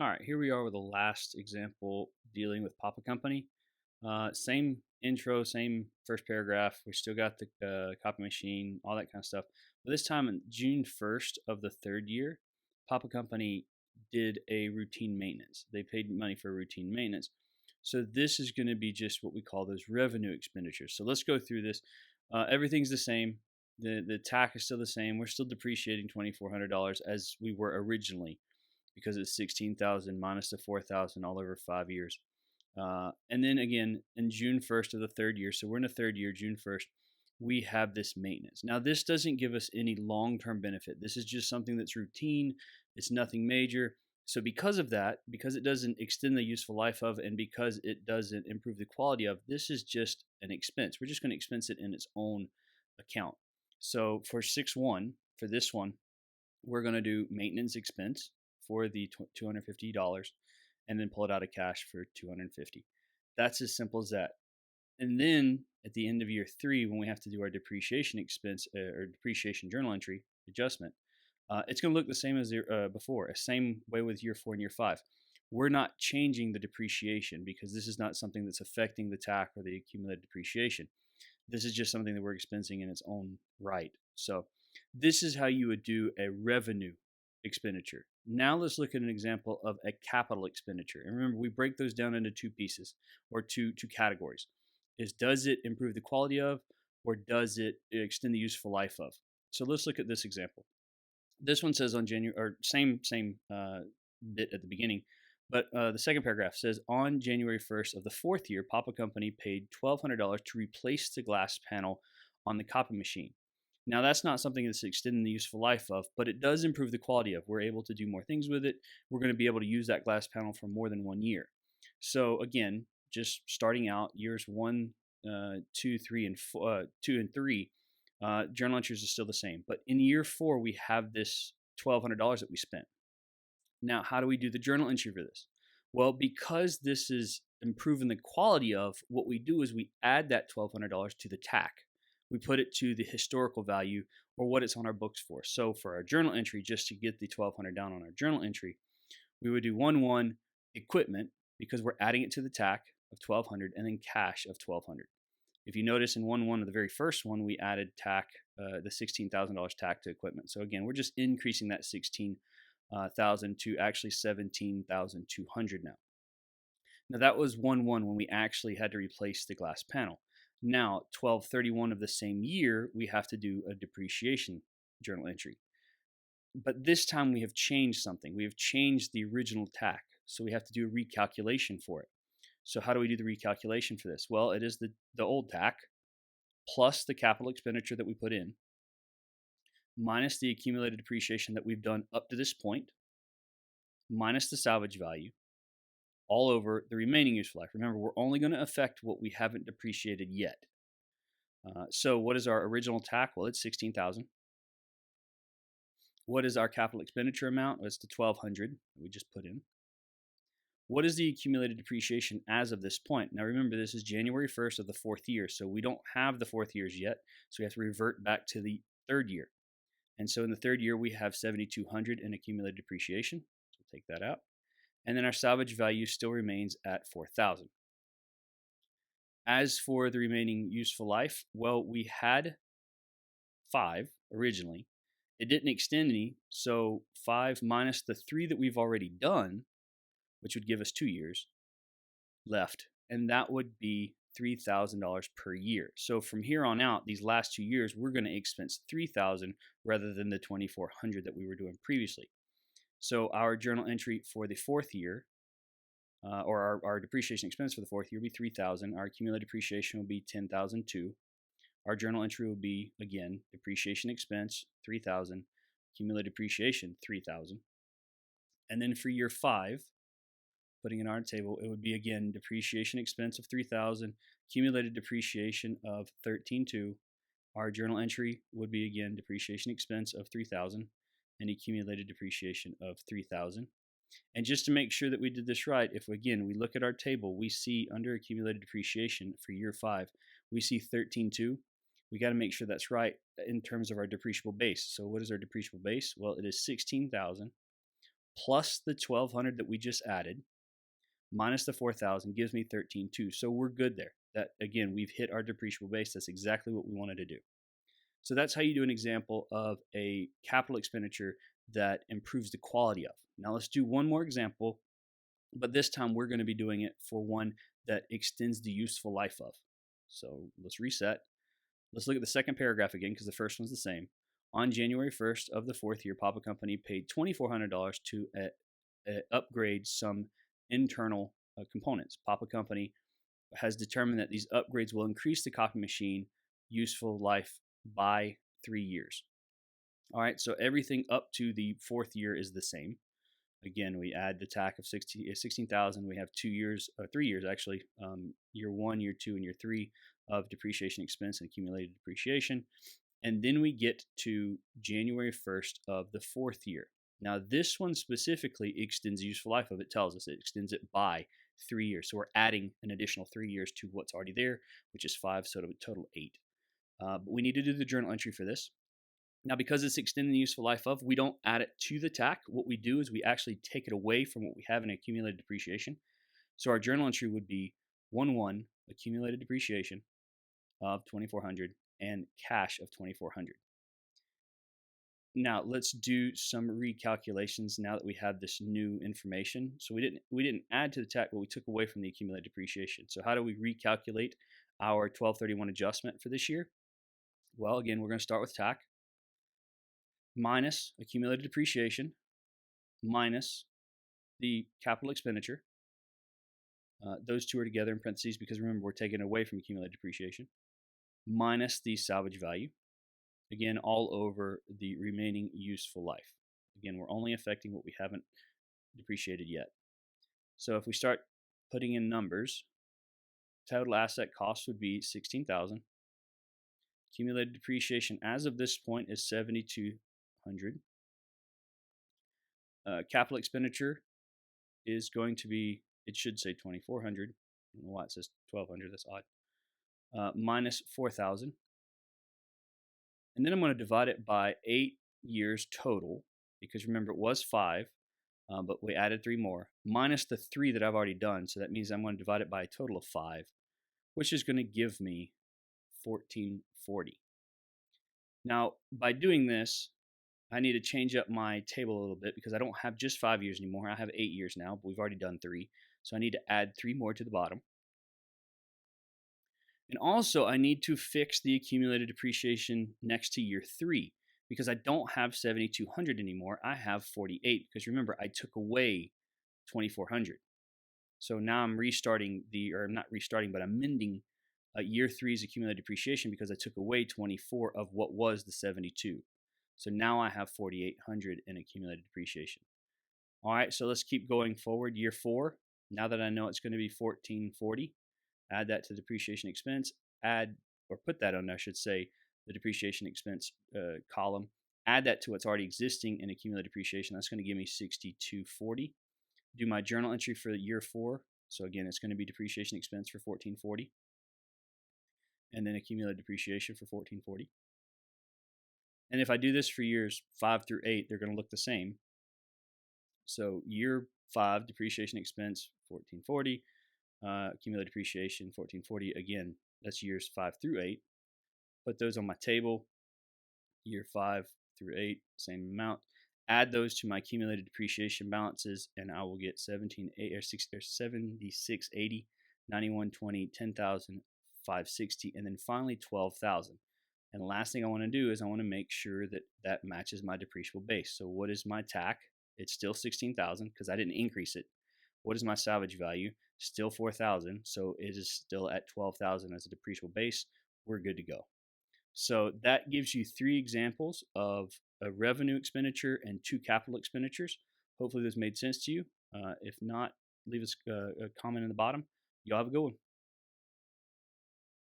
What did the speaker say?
All right, here we are with the last example dealing with Papa Company. Same intro, same first paragraph. We still got the copy machine, all that kind of stuff. But this time, on June 1st of the third year, Papa Company did a routine maintenance. They paid money for routine maintenance. So this is going to be just what we call those revenue expenditures. So let's go through this. Everything's the same. The TAC is still the same. We're still depreciating $2,400 as we were originally because it's 16,000 minus the 4,000 all over 5 years. And then again, in June 1st of the third year, so we're in the third year, June 1st, we have this maintenance. Now, this doesn't give us any long term benefit. This is just something that's routine, it's nothing major. So, because of that, because it doesn't extend the useful life of, and because it doesn't improve the quality of, this is just an expense. We're just going to expense it in its own account. So, for 6-1, for this one, we're going to do maintenance expense for the $250 and then pull it out of cash for $250. That's as simple as that. And then at the end of year 3, when we have to do our depreciation expense or depreciation journal entry adjustment, it's going to look the same as before, the same way with year 4 and year 5. We're not changing the depreciation because this is not something that's affecting the TAC or the accumulated depreciation. This is just something that we're expensing in its own right. So this is how you would do a revenue expenditure. Now let's look at an example of a capital expenditure. And remember, we break those down into two pieces or two categories. Is does it improve the quality of, or does it extend the useful life of? So let's look at this example. This one says on January, or same bit at the beginning, but the second paragraph says on January 1st of the fourth year, Papa Company paid $1,200 to replace the glass panel on the copy machine. Now, that's not something that's extending the useful life of, but it does improve the quality of. We're able to do more things with it. We're going to be able to use that glass panel for more than 1 year. So, again, just starting out years 1, 2, 3, and 2 and 3, journal entries are still the same. But in year 4, we have this $1,200 that we spent. Now, how do we do the journal entry for this? Well, because this is improving the quality of, what we do is we add that $1,200 to the TAC. We put it to the historical value or what it's on our books for. So for our journal entry, just to get the 1,200 down on our journal entry, we would do 1-1 equipment because we're adding it to the TAC of 1,200 and then cash of 1,200. If you notice in 1-1 of the very first one, we added TAC, the $16,000 TAC to equipment. So again, we're just increasing that 16,000 to actually 17,200 now. Now that was 1-1 when we actually had to replace the glass panel. Now 12/31 of the same year, we have to do a depreciation journal entry. But this time we have changed something. We have changed the original TAC, so we have to do a recalculation for it. So how do we do the recalculation for this? Well, it is the old TAC plus the capital expenditure that we put in, minus the accumulated depreciation that we've done up to this point, minus the salvage value, all over the remaining useful life. Remember, we're only going to affect what we haven't depreciated yet. So what is our original TAC? Well, it's 16,000. What is our capital expenditure amount? Well, it's the 1,200 that we just put in. What is the accumulated depreciation as of this point? Now remember, this is January 1st of the fourth year, so we don't have the fourth years yet, so we have to revert back to the third year. And so in the third year, we have 7,200 in accumulated depreciation, so we'll take that out. And then our salvage value still remains at 4,000. As for the remaining useful life, well, we had 5 originally. It didn't extend any, so 5 minus the 3 that we've already done, which would give us 2 years left, and that would be $3,000 per year. So from here on out, these last 2 years, we're going to expense $3,000 rather than the $2,400 that we were doing previously. So our journal entry for the fourth year, or our depreciation expense for the fourth year, will be $3,000. Our accumulated depreciation will be $10,002. Our journal entry will be, again, depreciation expense $3,000, accumulated depreciation $3,000, and then for year 5, putting it on our table, it would be again depreciation expense of $3,000, accumulated depreciation of $13,200. Our journal entry would be again depreciation expense of $3,000 and accumulated depreciation of $3,000. And just to make sure that we did this right, if again we look at our table, we see under accumulated depreciation for year 5, we see 13.2. We got to make sure that's right in terms of our depreciable base. So what is our depreciable base? Well, it is 16,000 plus the 1,200 that we just added, minus the 4,000 gives me 13,200. So we're good there. That, again, we've hit our depreciable base. That's exactly what we wanted to do. So that's how you do an example of a capital expenditure that improves the quality of. Now let's do one more example, but this time we're going to be doing it for one that extends the useful life of. So let's reset. Let's look at the second paragraph again because the first one's the same. On January 1st of the fourth year, Papa Company paid $2,400 to upgrade some internal components. Papa Company has determined that these upgrades will increase the copy machine useful life by 3 years. All right, so everything up to the fourth year is the same. Again, we add the TAC of 16,000. We have 2 years, 3 years actually, year 1, year 2, and year 3 of depreciation expense and accumulated depreciation. And then we get to January 1st of the fourth year. Now, this one specifically extends the useful life of it, tells us it extends it by 3 years. So we're adding an additional 3 years to what's already there, which is 5, so it'll be total 8. But we need to do the journal entry for this. Now, because it's extending the useful life of, we don't add it to the TAC. What we do is we actually take it away from what we have in accumulated depreciation. So our journal entry would be 1-1 accumulated depreciation of 2,400 and cash of 2,400. Now let's do some recalculations now that we have this new information. So we didn't add to the TAC, but we took away from the accumulated depreciation. So how do we recalculate our 1231 adjustment for this year? Well, again, we're going to start with TAC minus accumulated depreciation minus the capital expenditure. Those two are together in parentheses because remember, we're taking away from accumulated depreciation, minus the salvage value. Again, all over the remaining useful life. Again, we're only affecting what we haven't depreciated yet. So if we start putting in numbers, total asset cost would be 16,000. Accumulated depreciation as of this point is 7,200. Capital expenditure is going to be, it should say 2,400. I don't know why it says 1,200, that's odd. Minus 4,000. And then I'm going to divide it by 8 years total, because remember it was 5, but we added 3 more, minus the 3 that I've already done. So that means I'm going to divide it by a total of 5, which is going to give me 1,440. Now, by doing this, I need to change up my table a little bit because I don't have just 5 years anymore. I have 8 years now, but we've already done 3. So I need to add 3 more to the bottom. And also, I need to fix the accumulated depreciation next to year 3 because I don't have 7,200 anymore. I have 48 because remember, I took away 2,400. So now I'm restarting I'm not restarting, but I'm amending year 3's accumulated depreciation because I took away 24 of what was the 72. So now I have 4,800 in accumulated depreciation. All right, so let's keep going forward. Year 4, now that I know it's going to be 1,440, add that to depreciation expense, put that on, I should say, the depreciation expense column, add that to what's already existing in accumulated depreciation. That's going to give me 6,240. Do my journal entry for year 4. So again, it's going to be depreciation expense for 1,440. And then accumulated depreciation for 1,440. And if I do this for years 5 through 8, they're going to look the same. So year 5, depreciation expense, 1,440. Accumulated depreciation, 1,440. Again, that's years 5 through 8. Put those on my table. Year 5 through 8, same amount. Add those to my accumulated depreciation balances, and I will get 7680, 9120, 10,560, and then finally 12,000. And the last thing I want to do is I want to make sure that that matches my depreciable base. So what is my TAC? It's still 16,000 because I didn't increase it. What is my salvage value? Still 4,000, so it is still at 12,000 as a depreciable base. We're good to go. So that gives you 3 examples of a revenue expenditure and 2 capital expenditures. Hopefully this made sense to you. If not, leave us a comment in the bottom. Y'all have a good one.